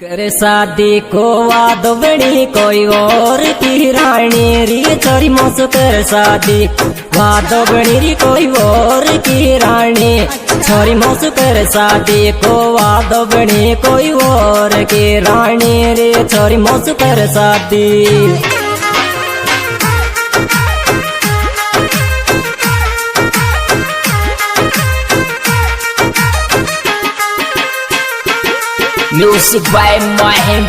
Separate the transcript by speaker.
Speaker 1: करे शादी को वाद बड़ी कोई और की रानी री चोरी मोस कर शादी वाद बड़ी री कोई और की रानी छोरी मोस कर शादी को वाद बड़ी कोई और की रानी रे छोरी मोस कर शादी।
Speaker 2: Music by Mahim